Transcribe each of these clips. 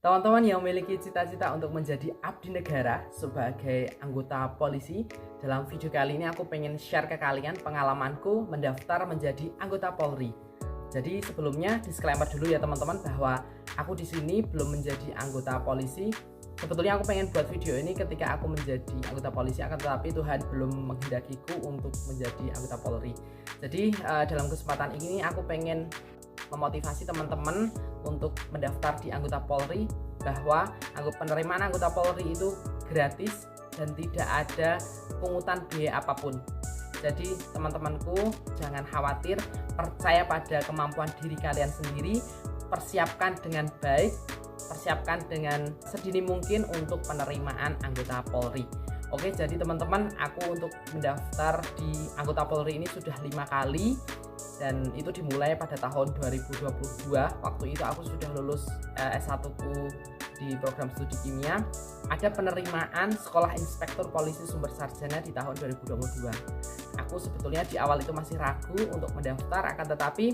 Teman-teman yang memiliki cita-cita untuk menjadi abdi negara sebagai anggota polisi, dalam video kali ini aku pengen share ke kalian pengalamanku mendaftar menjadi anggota Polri. Jadi sebelumnya disclaimer dulu ya teman-teman bahwa aku di sini belum menjadi anggota polisi. Sebetulnya aku pengen buat video ini ketika aku menjadi anggota polisi, akan tetapi Tuhan belum menghendakiku untuk menjadi anggota Polri. Jadi dalam kesempatan ini aku pengen memotivasi teman-teman untuk mendaftar di anggota Polri, bahwa penerimaan anggota Polri itu gratis dan tidak ada pungutan biaya apapun. Jadi teman-temanku jangan khawatir, percaya pada kemampuan diri kalian sendiri, persiapkan dengan baik, persiapkan dengan sedini mungkin untuk penerimaan anggota Polri. Oke, jadi teman-teman, aku untuk mendaftar di anggota Polri ini sudah 5 kali, dan itu dimulai pada tahun 2022. Waktu itu aku sudah lulus S1 ku di program studi kimia. Ada penerimaan sekolah inspektur polisi sumber sarjana di tahun 2022. Aku sebetulnya di awal itu masih ragu untuk mendaftar, akan tetapi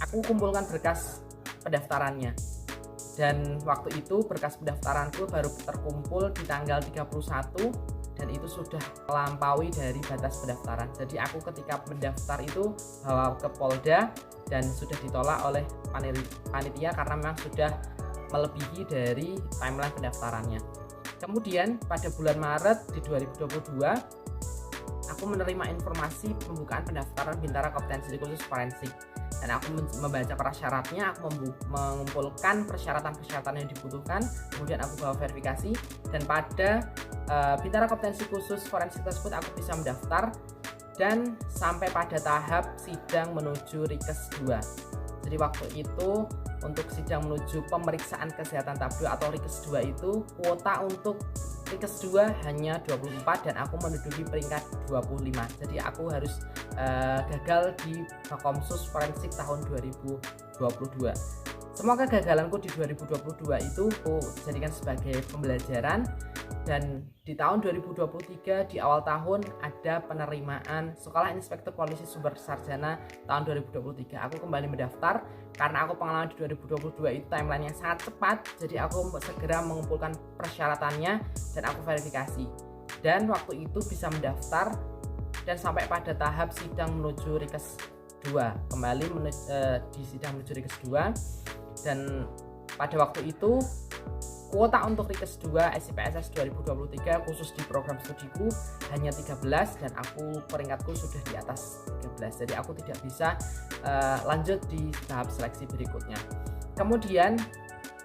aku kumpulkan berkas pendaftarannya. Dan waktu itu berkas pendaftaranku baru terkumpul di tanggal 31, dan itu sudah melampaui dari batas pendaftaran. Jadi aku ketika mendaftar itu bawa ke Polda dan sudah ditolak oleh panitia karena memang sudah melebihi dari timeline pendaftarannya. Kemudian pada bulan Maret di 2022 aku menerima informasi pembukaan pendaftaran Bintara Kompetensi Khusus Forensik, dan aku membaca prasyaratnya, aku mengumpulkan persyaratan-persyaratan yang dibutuhkan, kemudian aku bawa verifikasi, dan pada Bintara Kompetensi Khusus Forensik tersebut aku bisa mendaftar dan sampai pada tahap sidang menuju Rikes 2. Jadi waktu itu untuk sidang menuju pemeriksaan kesehatan tahap 2 atau Rikes 2 itu kuota untuk Rikes 2 hanya 24 dan aku menduduki peringkat 25. Jadi aku harus gagal di Bakomsus Forensik tahun 2022. Semua kegagalanku di 2022 itu aku jadikan sebagai pembelajaran, dan di tahun 2023 di awal tahun ada penerimaan Sekolah Inspektur Polisi Sumber Sarjana tahun 2023. Aku kembali mendaftar karena aku pengalaman di 2022 itu timeline yang sangat cepat, jadi aku segera mengumpulkan persyaratannya dan aku verifikasi. Dan waktu itu bisa mendaftar dan sampai pada tahap sidang menuju Rikes 2. Kembali di sidang menuju Rikes 2, dan pada waktu itu kuota untuk Rikes 2 SIPSS 2023 khusus di program studiku hanya 13, dan aku peringkatku sudah di atas 13. Jadi aku tidak bisa lanjut di tahap seleksi berikutnya. Kemudian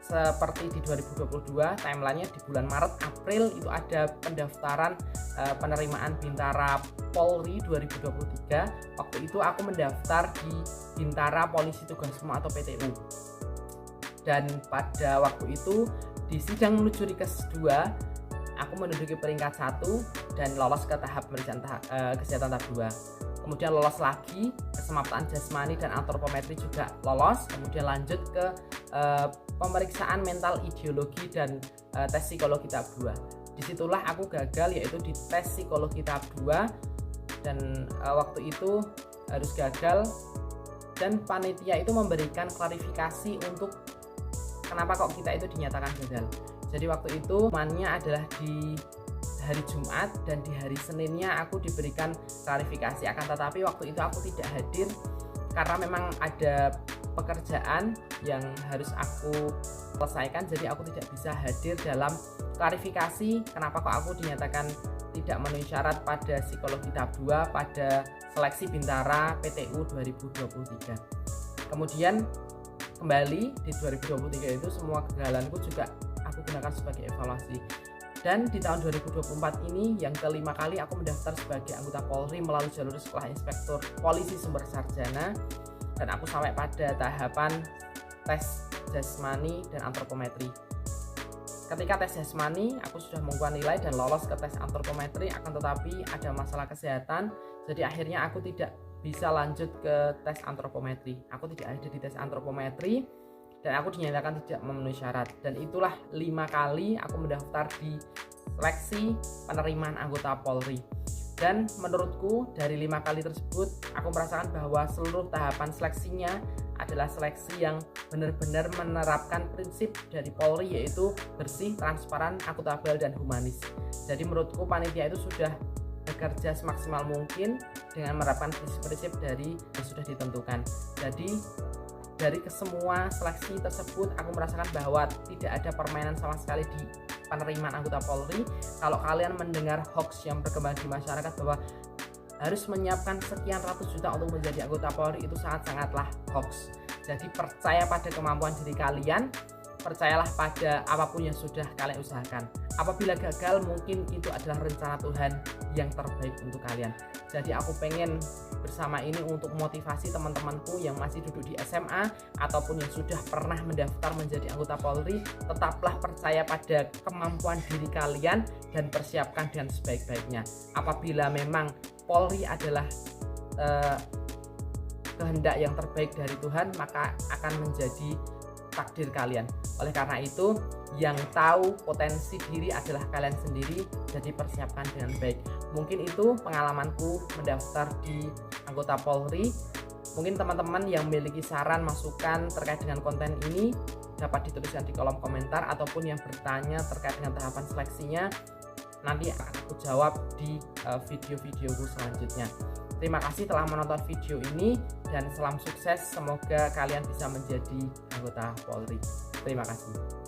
seperti di 2022 timelinenya di bulan Maret April itu ada pendaftaran penerimaan Bintara Polri 2023. Waktu itu aku mendaftar di Bintara Polisi Tugasmu atau PTU. Dan pada waktu itu di sidang menuju Rikes 2 aku menduduki peringkat 1 dan lolos ke tahap pemeriksaan kesehatan tahap 2. Kemudian lolos lagi kesemaptaan jasmani dan antropometri juga lolos. Kemudian lanjut ke pemeriksaan mental ideologi dan tes psikologi tahap 2. Disitulah aku gagal, yaitu di tes psikologi tahap 2, dan waktu itu harus gagal, dan panitia itu memberikan klarifikasi untuk kenapa kok kita itu dinyatakan gagal. Jadi waktu itu mannya adalah di hari Jumat, dan di hari Seninnya aku diberikan klarifikasi. Akan tetapi waktu itu aku tidak hadir karena memang ada pekerjaan yang harus aku selesaikan, jadi aku tidak bisa hadir dalam klarifikasi kenapa kok aku dinyatakan tidak memenuhi syarat pada psikologi tahap 2 pada seleksi Bintara PTU 2023. Kemudian kembali di 2023 itu semua kegagalanku juga aku gunakan sebagai evaluasi. Dan di tahun 2024 ini yang kelima kali aku mendaftar sebagai anggota Polri melalui jalur Sekolah Inspektur Polisi Sumber Sarjana, dan aku sampai pada tahapan tes jasmani dan antropometri. Ketika tes jasmani aku sudah mengumpulkan nilai dan lolos ke tes antropometri, akan tetapi ada masalah kesehatan, jadi akhirnya aku tidak bisa lanjut ke tes antropometri. Aku tidak ada di tes antropometri dan aku dinyatakan tidak memenuhi syarat. Dan itulah 5 kali aku mendaftar di seleksi penerimaan anggota Polri. Dan menurutku dari 5 kali tersebut aku merasakan bahwa seluruh tahapan seleksinya adalah seleksi yang benar-benar menerapkan prinsip dari Polri, yaitu bersih, transparan, akuntabel, dan humanis. Jadi menurutku panitia itu sudah bekerja semaksimal mungkin dengan menerapkan prinsip-prinsip dari yang sudah ditentukan. Jadi dari kesemua seleksi tersebut aku merasakan bahwa tidak ada permainan sama sekali di penerimaan anggota Polri. Kalau kalian mendengar hoax yang berkembang di masyarakat bahwa harus menyiapkan sekian ratus juta untuk menjadi anggota Polri, itu sangat-sangatlah hoax. Jadi percaya pada kemampuan diri kalian, percayalah pada apapun yang sudah kalian usahakan. Apabila gagal, mungkin itu adalah rencana Tuhan yang terbaik untuk kalian. Jadi aku pengen bersama ini untuk motivasi teman-temanku yang masih duduk di SMA ataupun yang sudah pernah mendaftar menjadi anggota Polri. Tetaplah percaya pada kemampuan diri kalian dan persiapkan dengan sebaik-baiknya. Apabila memang Polri adalah kehendak yang terbaik dari Tuhan, maka akan menjadi takdir kalian. Oleh karena itu, yang tahu potensi diri adalah kalian sendiri, jadi persiapkan dengan baik. Mungkin itu pengalamanku mendaftar di anggota Polri. Mungkin teman-teman yang memiliki saran, masukan terkait dengan konten ini dapat dituliskan di kolom komentar, ataupun yang bertanya terkait dengan tahapan seleksinya nanti akan aku jawab di video-videoku selanjutnya. Terima kasih telah menonton video ini dan salam sukses. Semoga kalian bisa menjadi anggota Polri. Terima kasih.